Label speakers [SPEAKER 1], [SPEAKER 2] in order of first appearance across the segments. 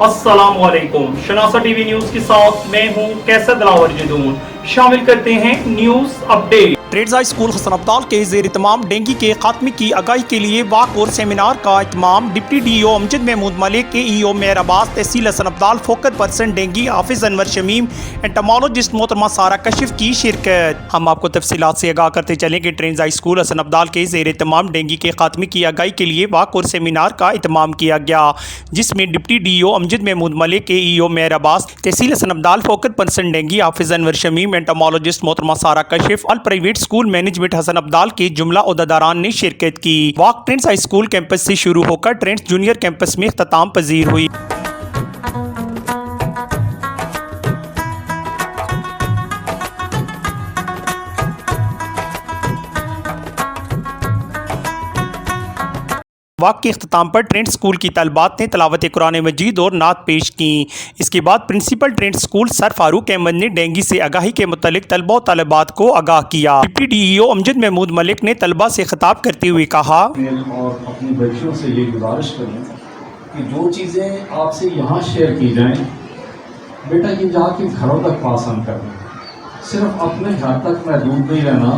[SPEAKER 1] अस्सलामुअलैकुम। शनासा TV news के साथ मैं हूं कैसर दिलावर जदून। शामिल करते हैं news update. Trades high school Hasan Abdal के ज़ेर इत्माम डेंगू के खात्मे की आगाही के लिए वाक और सेमिनार का इत्माम। Deputy DO Amjad Mahmood Malik, KEO Mehar Abbas, tehsil Hasan Abdal, focus person dengue Hafiz Anwar Shamim, entomologist मोहतरमा सारा कशिफ की शिरकत। हम आपको तफसीलात से आगाह करते चलें कि trades high school Hasan Abdal के ज़ेर इत्माम डेंगू के खात्मे की आगाही के लिए वाक और सेमिनार का इत्माम किया गया, जिसमें deputy DO Amjad Mahmood Malik, KEO Mehar Abbas, tehsil Hasan Abdal, focus person dengue Hafiz Anwar Shamim, entomologist मोहतरमा Sara Kashif, all private school management Hasan Abdal के जुमला ओहदेदारान ने शिरकत की। Walk trends high school campus से शुरू होकर ट्रेंड्स जूनियर कैंपस में इख्तिताम पजीर हुई। वाक़ के इख्तिताम पर ट्रेंड्स स्कूल की तलबात ने तिलावत कुरान मजीद और नात पेश की। इसके बाद principal trends school sir Farooq Ahmad ने डेंगू से आगाही के मुतालिक तलबा और तलबात को आगाह किया। डिप्टी DO अमजद महमूद मलिक ने तलबा से खिताब करते हुए कहा,
[SPEAKER 2] और अपनी बच्चियों से ये गुजारिश करूँ कि जो चीज़ें आपसे यहाँ शेयर की जाएँ, बेटा ये जाके घरों तक पास ऑन करना, सिर्फ अपने घर तक महदूद नहीं रहना,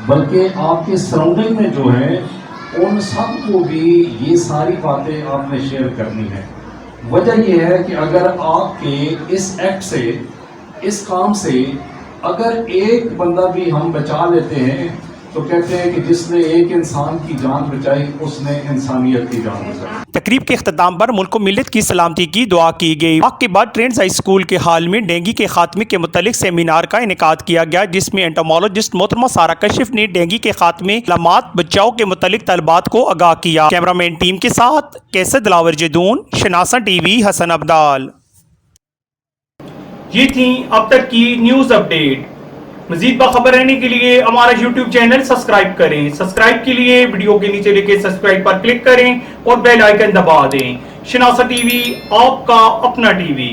[SPEAKER 2] बल्कि आपके सराउंडिंग में जो है उन सब को भी ये सारी बातें आपने शेयर करनी है। वजह यह है कि अगर आपके इस एक्ट से, इस काम से अगर एक बंदा भी हम बचा लेते हैं तो कहते हैं कि जिसने एक इंसान की जान बचाई उसने इंसानियत की जान बचाई।
[SPEAKER 1] तकरीब के इख्तिताम पर मुल्क मिल्लत की सलामती की दुआ की गई। वक्त के बाद ट्रेंड्स हाई स्कूल के हाल में डेंगू के खात्मे के मुतालिक सेमिनार का इनेकाद किया गया, जिसमें एंटोमोलॉजिस्ट मोहतरमा सारा कशिफ ने डेंगू के खात्मे, अलामात, बचाव के मुतालिक तलबात को आगाह किया। कैमरामैन टीम के साथ कैसर दिलावर जदून, शनासा टीवी हसन अब्दाल। ये थी अब तक की न्यूज अपडेट। मजीद बाखबर रहने के लिए हमारा YouTube चैनल सब्सक्राइब करें। सब्सक्राइब के लिए वीडियो के नीचे लिखे सब्सक्राइब पर क्लिक करें और बेल आइकन दबा दें। शनासा टीवी, आपका अपना टीवी।